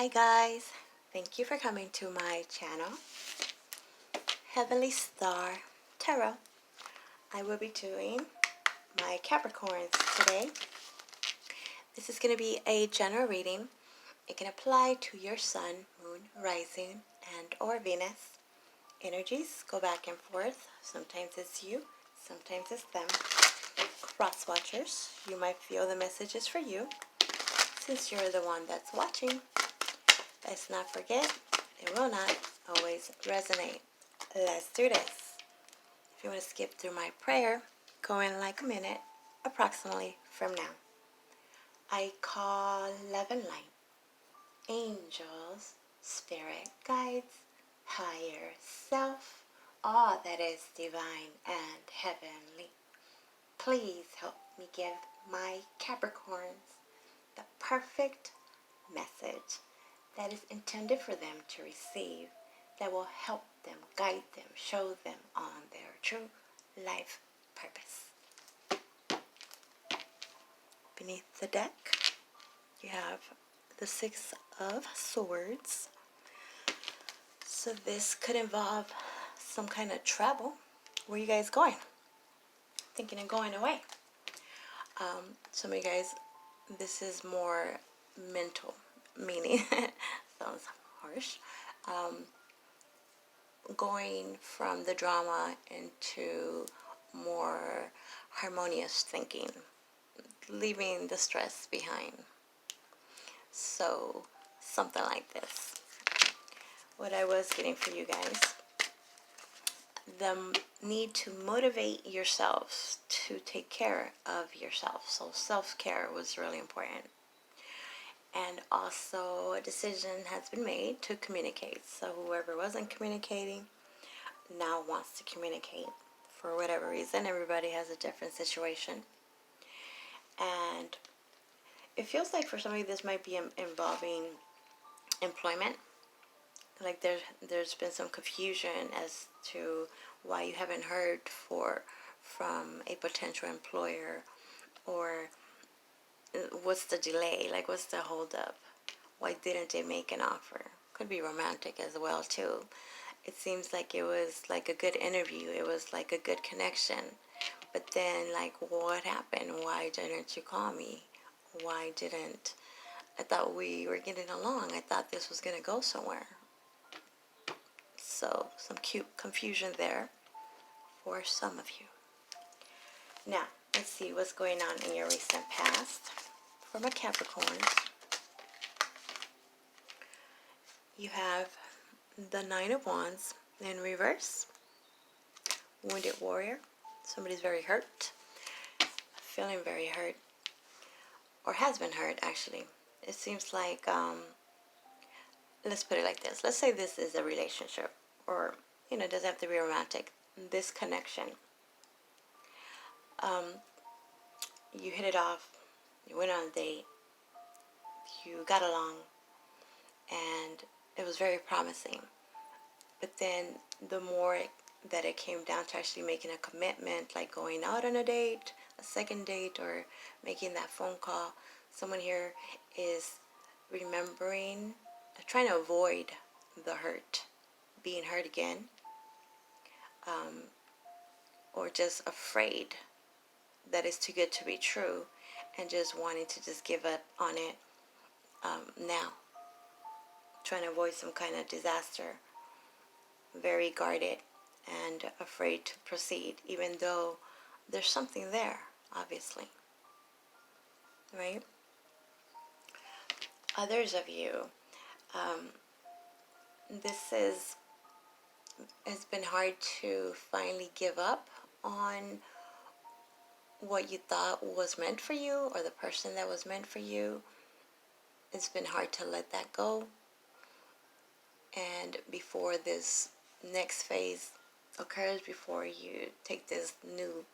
Hi guys, thank you for coming to my channel, Heavenly Star Tarot. I will be doing my Capricorns today. This is going to be a general reading. It can apply to your sun, moon, rising, and or Venus. Energies go back and forth. Sometimes it's you, sometimes it's them. Cross watchers, you might feel the message is for you since you're the one that's watching. Let's not forget, it will not always resonate. Let's do this. If you want to skip through my prayer, go in like a minute, approximately from now. I call love and light, angels, spirit guides, higher self, all that is divine and heavenly. Please help me give my Capricorns the perfect message that is intended for them to receive, that will help them, guide them, show them on their true life purpose. Beneath the deck, you have the Six of Swords. So this could involve some kind of travel. Where are you guys going? Thinking of going away. Some of you guys, this is more mental, meaning, sounds harsh, going from the drama into more harmonious thinking, leaving the stress behind. So something like this. What I was getting for you guys, the need to motivate yourselves to take care of yourself. So self-care was really important. And also a decision has been made to communicate. So whoever wasn't communicating now wants to communicate for whatever reason. Everybody has a different situation. And it feels like for some of you this might be involving employment. Like there's been some confusion as to why you haven't heard from a potential employer, or what's the delay, like what's the holdup? Why didn't they make an offer? Could be romantic as well too. It seems like it was like a good interview. It was like a good connection. But then like what happened? Why didn't you call me? Why didn't? I thought we were getting along. I thought this was going to go somewhere. So some cute confusion there for some of you. Now, let's see what's going on in your recent past. For my Capricorns, you have the Nine of Wands in reverse. Wounded warrior. Somebody's very hurt. Feeling very hurt. Or has been hurt, actually. It seems like, let's put it like this. Let's say this is a relationship. Or, it doesn't have to be romantic. This connection. You hit it off. You went on a date. You got along. And it was very promising. But then the more that it came down to actually making a commitment, like going out on a date, a second date, or making that phone call, someone here is remembering, trying to avoid the hurt, being hurt again, or just afraid that it's too good to be true, and just wanting to just give up on it now, trying to avoid some kind of disaster, very guarded and afraid to proceed, even though there's something there, obviously, right? Others of you, this has been hard to finally give up on what you thought was meant for you, or the person that was meant for you. It's been hard to let that go. And before this next phase occurs, before you take this new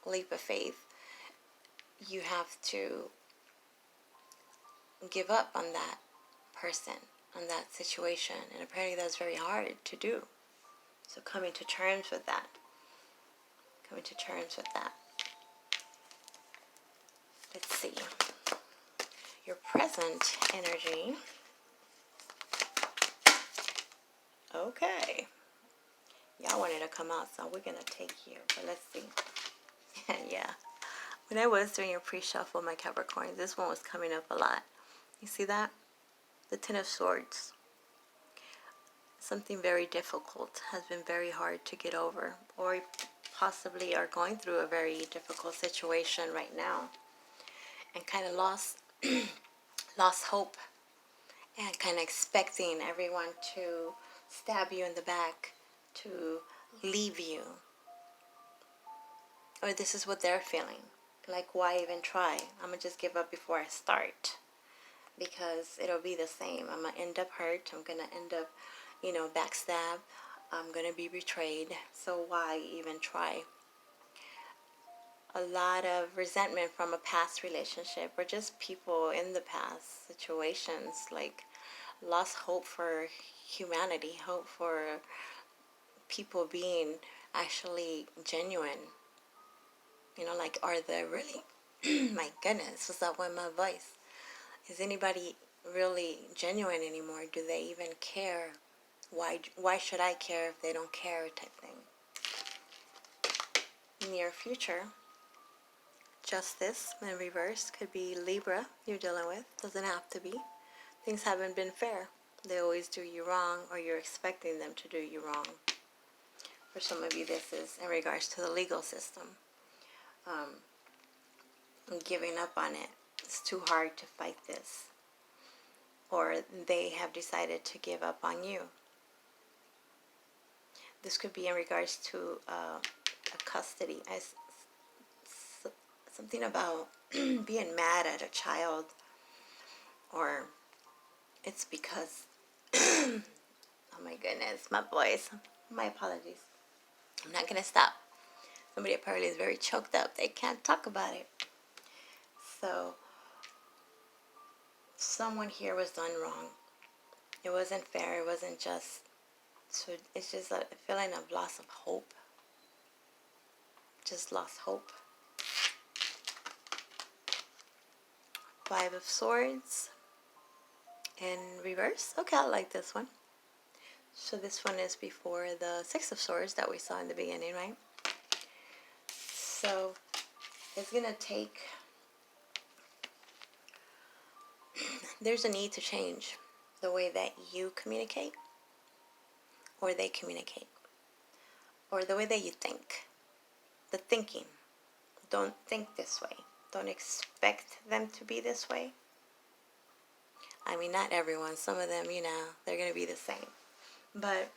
leap of faith, you have to give up on that person, on that situation. And apparently that's very hard to do. So coming to terms with that. Coming to terms with that. Let's see. Your present energy. Okay. Y'all wanted to come out, so we're going to take you. But let's see. Yeah. When I was doing a pre-shuffle, my Capricorn, this one was coming up a lot. You see that? The Ten of Swords. Something very difficult has been very hard to get over, or possibly are going through a very difficult situation right now, and kind of lost hope, and kind of expecting everyone to stab you in the back, to leave you, or this is what they're feeling. Like, why even try? I'm gonna just give up before I start, because it'll be the same. I'm gonna end up hurt. I'm gonna end up, backstab. I'm gonna be betrayed. So why even try? A lot of resentment from a past relationship, or just people in the past situations, like lost hope for humanity, hope for people being actually genuine. Like, are they really, my goodness, what's up with my voice? Is anybody really genuine anymore? Do they even care? Why should I care if they don't care, type thing? Near future, Justice in reverse could be Libra you're dealing with. Doesn't have to be. Things haven't been fair. They always do you wrong, or you're expecting them to do you wrong. For some of you, this is in regards to the legal system. Giving up on it. It's too hard to fight this. Or they have decided to give up on you. This could be in regards to a custody. Something about being mad at a child, or it's because, oh my goodness, my voice. My apologies. I'm not going to stop. Somebody apparently is very choked up. They can't talk about it. So, someone here was done wrong. It wasn't fair. It wasn't just. So, it's just a feeling of loss of hope. Just lost hope. Five of Swords in reverse. Okay, I like this one. So this one is before the Six of Swords that we saw in the beginning, right? So it's going to take, there's a need to change the way that you communicate, or they communicate, or the way that you think. The thinking. Don't think this way. Don't expect them to be this way. I mean, not everyone. Some of them, they're going to be the same. But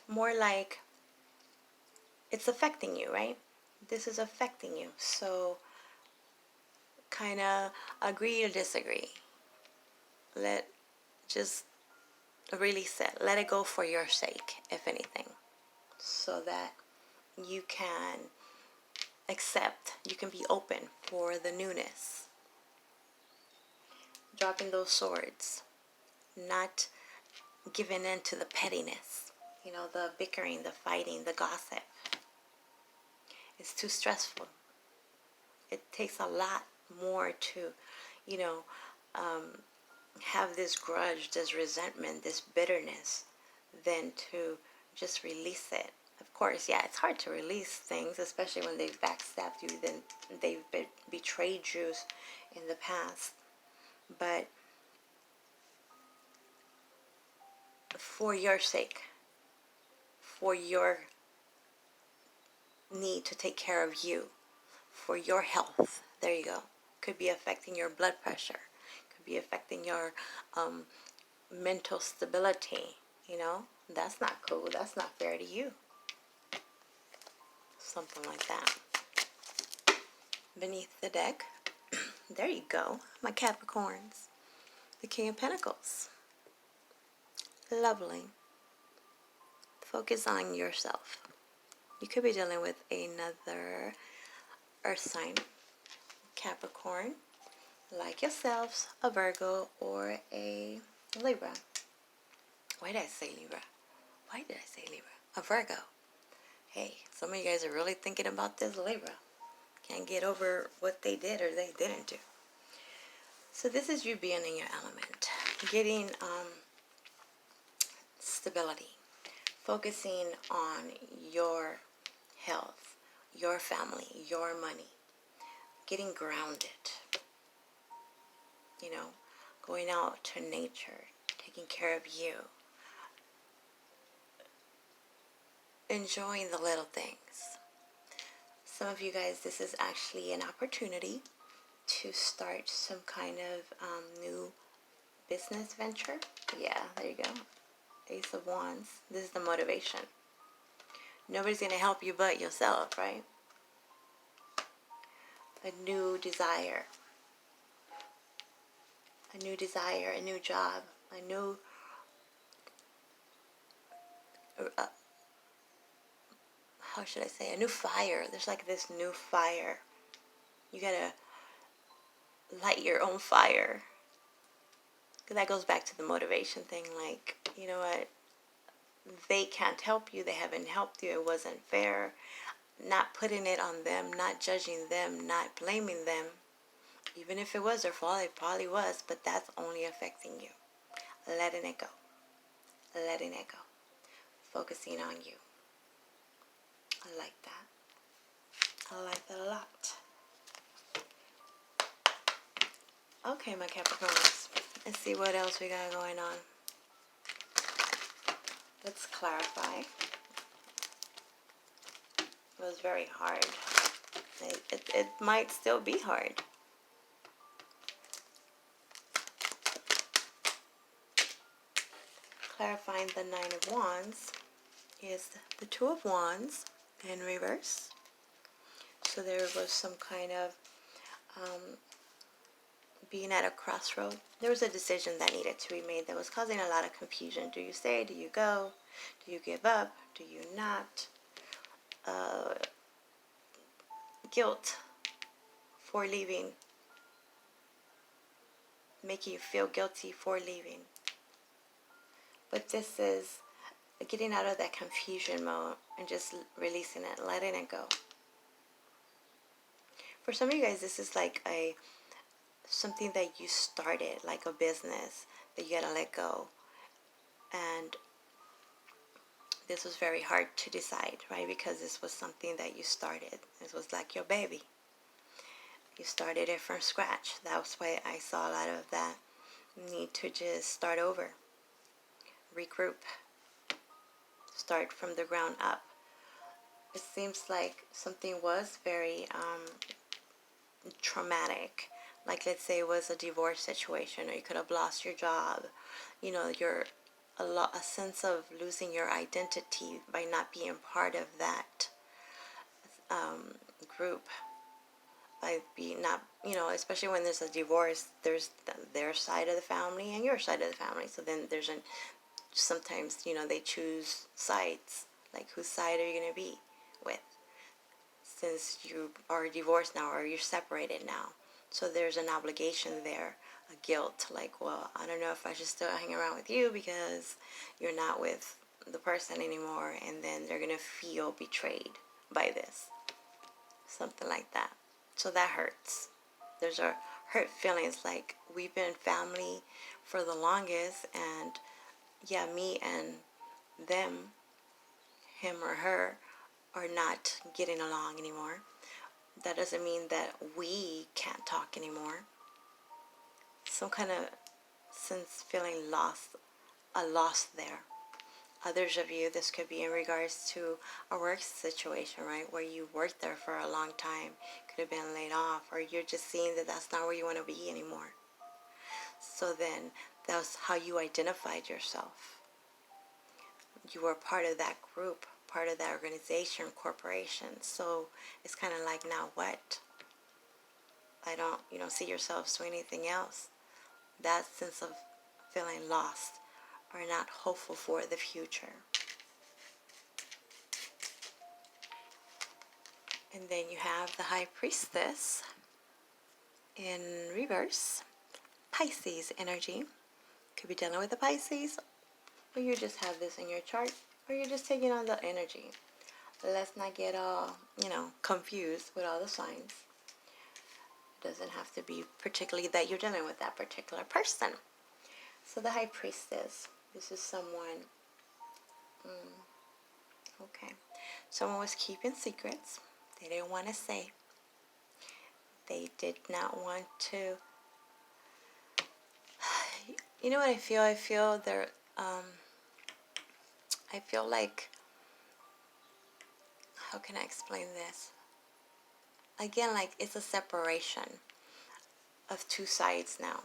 more like, it's affecting you, right? This is affecting you. So kind of agree to disagree. Just release it. Let it go for your sake, if anything. So that you can accept, you can be open for the newness. Dropping those swords. Not giving in to the pettiness. The bickering, the fighting, the gossip. It's too stressful. It takes a lot more to, have this grudge, this resentment, this bitterness, than to just release it. Of course, yeah, it's hard to release things, especially when they've backstabbed you, then they've betrayed you in the past. But for your sake, for your need to take care of you, for your health, there you go. Could be affecting your blood pressure. Could be affecting your mental stability. That's not cool. That's not fair to you. Something like that. Beneath the deck, there you go, my Capricorns. The King of Pentacles. Lovely. Focus on yourself. You could be dealing with another earth sign, Capricorn, like yourselves, a Virgo, or a Libra. Why did I say Libra? A Virgo. Hey, some of you guys are really thinking about this Libra. Can't get over what they did or they didn't do. So this is you being in your element. Getting stability. focusing on your health, your family, your money, getting grounded, you know, going out to nature, taking care of you, enjoying the little things. Some of you guys, this is actually an opportunity to start some kind of new business venture. Yeah, there you go. Ace of Wands. This is the motivation. Nobody's going to help you but yourself, right? A new desire. A new desire, a new job, a new... how should I say? A new fire. There's like this new fire. You got to light your own fire. That goes back to the motivation thing. Like, you know what? They can't help you. They haven't helped you. It wasn't fair. Not putting it on them, not judging them, not blaming them. Even if it was their fault, it probably was, but that's only affecting you. Letting it go. Letting it go. Focusing on you. I like that. I like that a lot. Okay, my Capricorns. Let's see what else we got going on. Let's clarify. It was very hard. It might still be hard. Clarifying the Nine of Wands is the Two of Wands in reverse. So there was some kind of being at a crossroad. There was a decision that needed to be made that was causing a lot of confusion. Do you stay? Do you go? Do you give up? Do you not? Guilt for leaving. Making you feel guilty for leaving. But this is getting out of that confusion mode and just releasing it, letting it go. For some of you guys, this is like something that you started, like a business that you gotta let go. And this was very hard to decide, right? Because this was something that you started. This was like your baby. You started it from scratch. That's why I saw a lot of that need to just start over. Regroup. Start from the ground up. It seems like something was very traumatic. Like, let's say it was a divorce situation, or you could have lost your job. You know, a sense of losing your identity by not being part of that group. By being not, you know, especially when there's a divorce, there's their side of the family and your side of the family. So then there's sometimes, you know, they choose sides. Like, whose side are you going to be with? Since you are divorced now, or you're separated now. So there's an obligation there, a guilt, like, well, I don't know if I should still hang around with you because you're not with the person anymore, and then they're going to feel betrayed by this. Something like that. So that hurts. There's a hurt feelings, like, we've been family for the longest, and yeah, me and them, him or her, are not getting along anymore. That doesn't mean that we can't talk anymore. Some kind of sense feeling lost, a loss there. Others of you, this could be in regards to a work situation, right? Where you worked there for a long time, could have been laid off, or you're just seeing that that's not where you want to be anymore. So then, that's how you identified yourself. You were part of that group, part of that organization, corporation. So it's kind of like, now what? You don't see yourselves doing anything else. That sense of feeling lost or not hopeful for the future. And then you have the High Priestess in reverse. Pisces energy. Could be dealing with a Pisces, or you just have this in your chart, or you're just taking on the energy. Let's not get all, confused with all the signs. It doesn't have to be particularly that you're dealing with that particular person. So the High Priestess, this is someone Okay. Someone was keeping secrets. They didn't want to say. They did not want to. You know what I feel? I feel there. I feel like, how can I explain this? Again, like it's a separation of two sides now.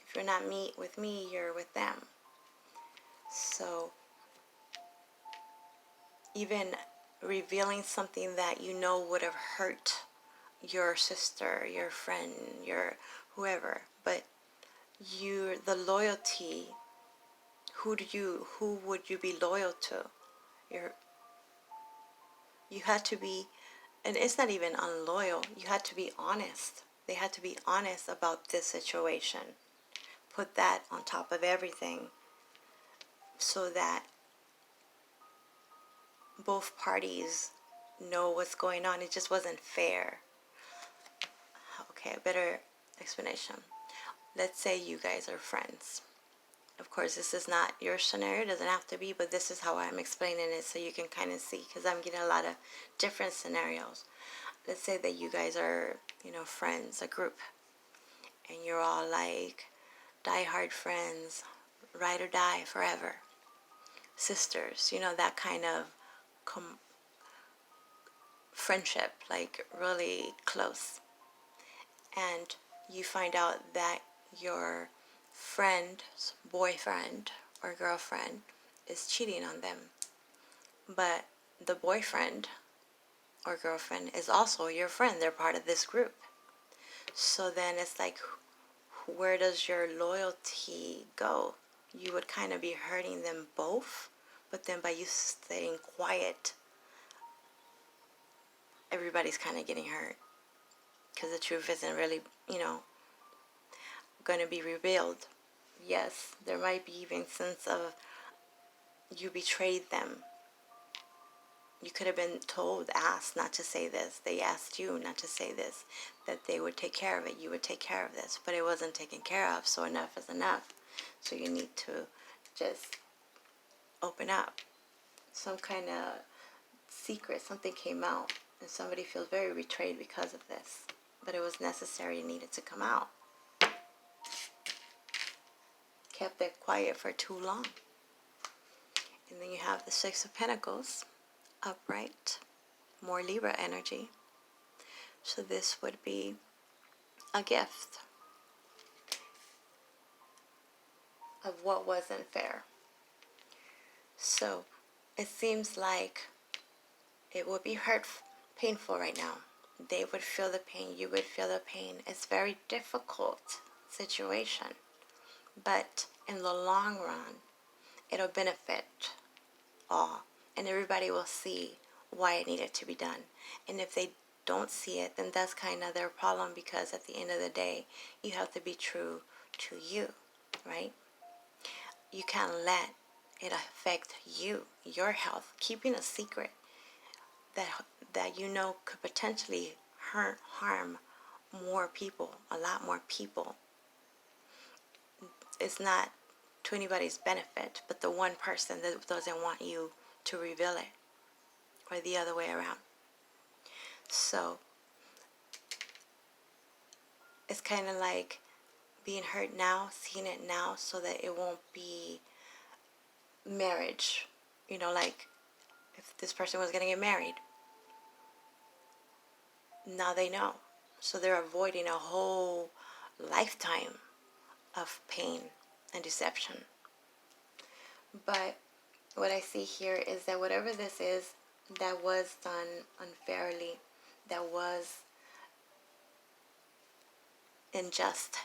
If you're not with me, you're with them. So even revealing something that you know would have hurt your sister, your friend, your whoever, but the loyalty, who would you be loyal to? You had to be, and it's not even unloyal, you had to be honest. They had to be honest about this situation. Put that on top of everything so that both parties know what's going on. It just wasn't fair. Okay, a better explanation. Let's say you guys are friends. Of course, this is not your scenario. It doesn't have to be, but this is how I'm explaining it so you can kind of see, because I'm getting a lot of different scenarios. Let's say that you guys are, friends, a group, and you're all like die-hard friends, ride or die forever. Sisters, that kind of friendship, like really close. And you find out that your friend's boyfriend or girlfriend is cheating on them. But the boyfriend or girlfriend is also your friend. They're part of this group. So then it's like, where does your loyalty go? You would kind of be hurting them both. But then by you staying quiet, everybody's kind of getting hurt. Because the truth isn't really, going to be revealed. Yes, there might be even sense of you betrayed them. You could have been asked not to say this. They asked you not to say this, that they would take care of it. You would take care of this, but it wasn't taken care of, so enough is enough. So you need to just open up. Some kind of secret, something came out, and somebody feels very betrayed because of this, but it was necessary and needed to come out. Kept it quiet for too long. And then you have the Six of Pentacles, upright, more Libra energy. So this would be a gift of what wasn't fair. So it seems like it would be painful right now. They would feel the pain, you would feel the pain. It's a very difficult situation. But in the long run, it'll benefit all. And everybody will see why it needed to be done. And if they don't see it, then that's kind of their problem, because at the end of the day, you have to be true to you, right? You can't let it affect you, your health. Keeping a secret that could potentially harm more people, a lot more people. It's not to anybody's benefit, but the one person that doesn't want you to reveal it, or the other way around. So it's kind of like being hurt now, seeing it now, so that it won't be marriage. Like if this person was going to get married, now they know. So they're avoiding a whole lifetime of pain and deception. But what I see here is that whatever this is that was done unfairly, that was unjust,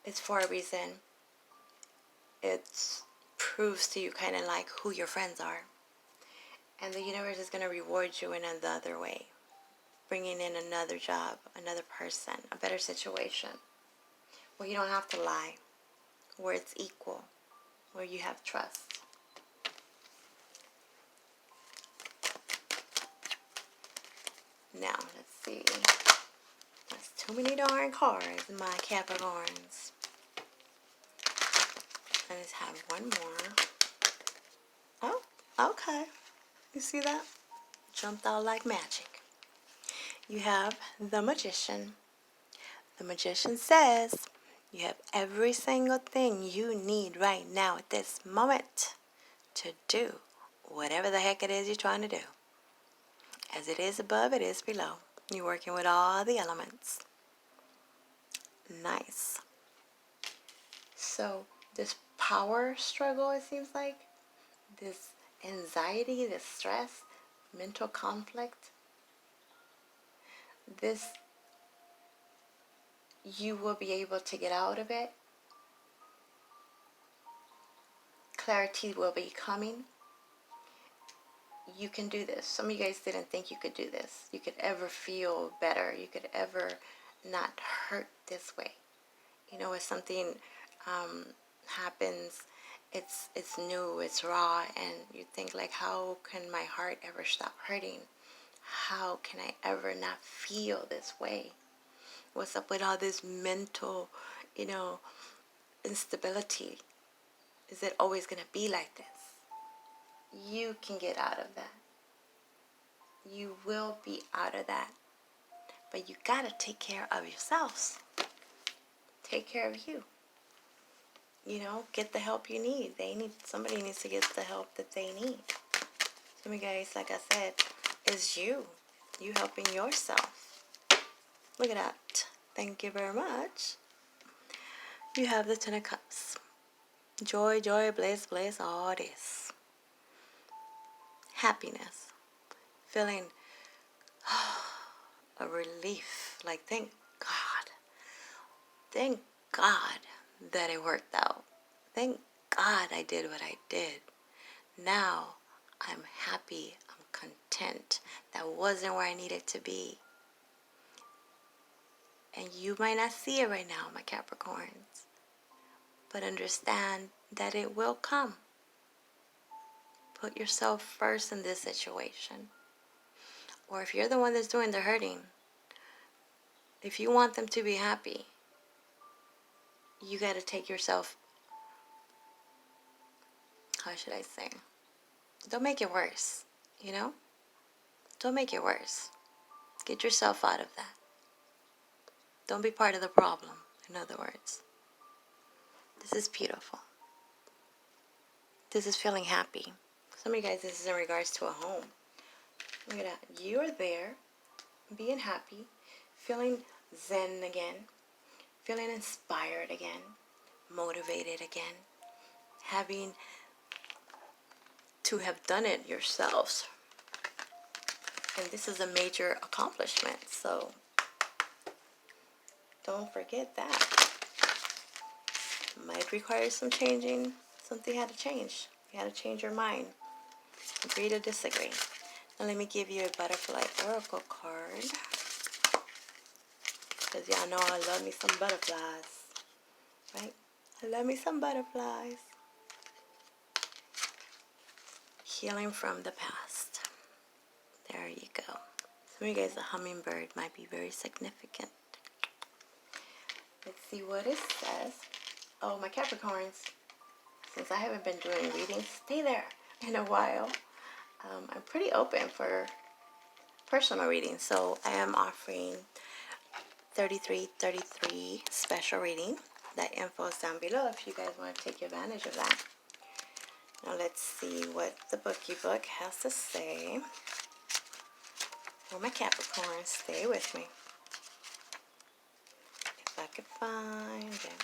it's for a reason. It proves to you kind of like who your friends are. And the universe is going to reward you in another way, bringing in another job, another person, a better situation, where you don't have to lie, where it's equal, where you have trust. Now, let's see. That's too many darn cards, my Capricorns. Let's have one more. Okay. You see that? Jumped out like magic. You have the Magician. The Magician says you have every single thing you need right now at this moment to do whatever the heck it is you're trying to do. As it is above, it is below. You're working with all the elements. Nice. So this power struggle, it seems like, this anxiety, this stress, mental conflict, this, you will be able to get out of it. Clarity will be coming. You can do this. Some of you guys didn't think you could do this. You could ever feel better. You could ever not hurt this way. You know, if something happens, it's new, it's raw, and you think like, how can my heart ever stop hurting? How can I ever not feel this way? What's up with all this mental, instability? Is it always going to be like this? You can get out of that. You will be out of that. But you got to take care of yourselves. Take care of you. Get the help you need. Somebody needs to get the help that they need. Some of you guys, like I said, is you. You helping yourself. Look at that. Thank you very much. You have the Ten of Cups. Joy, joy, bliss, bliss, all this. Happiness. Feeling a relief. Like, thank God. Thank God that it worked out. Thank God I did what I did. Now I'm happy. I'm content. That wasn't where I needed to be. And you might not see it right now, my Capricorns. But understand that it will come. Put yourself first in this situation. Or if you're the one that's doing the hurting, if you want them to be happy, you got to take yourself, how should I say? Don't make it worse, Don't make it worse. Get yourself out of that. Don't be part of the problem, in other words. This is beautiful. This is feeling happy. Some of you guys, this is in regards to a home. Look at that. You are there, being happy, feeling zen again, feeling inspired again, motivated again, having to have done it yourselves. And this is a major accomplishment, so don't forget that. Might require some changing. Something had to change. You had to change your mind. Agree to disagree. Now let me give you a butterfly oracle card. Because y'all know I love me some butterflies. Right? I love me some butterflies. Healing from the past. There you go. Some of you guys, the hummingbird might be very significant. Let's see what it says. Oh, my Capricorns. Since I haven't been doing readings, stay there in a while. I'm pretty open for personal readings, so I am offering 3333 special reading. That info is down below if you guys want to take advantage of that. Now let's see what the bookie book has to say. Oh, my Capricorn, stay with me. If I could find it.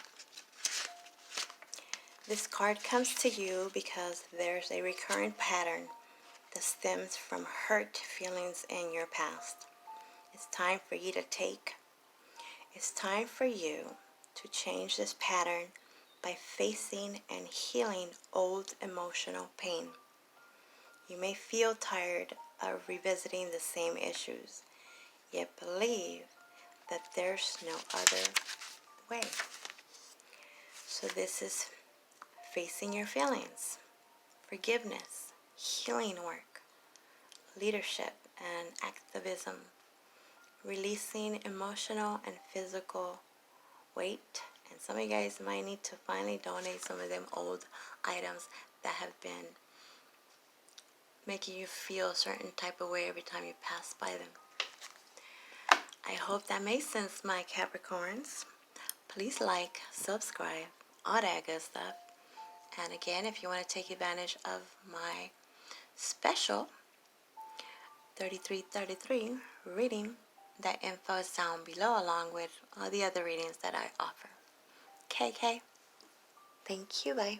This card comes to you because there's a recurrent pattern that stems from hurt feelings in your past. It's time for you to take. It's time for you to change this pattern by facing and healing old emotional pain. You may feel tired of revisiting the same issues, yet believe that there's no other way. So this is facing your feelings, forgiveness, healing work, leadership and activism, releasing emotional and physical weight. And some of you guys might need to finally donate some of them old items that have been making you feel a certain type of way every time you pass by them. I hope that made sense, my Capricorns. Please like, subscribe, all that good stuff. And again, if you want to take advantage of my special 3333 reading, that info is down below along with all the other readings that I offer. KK, thank you, bye.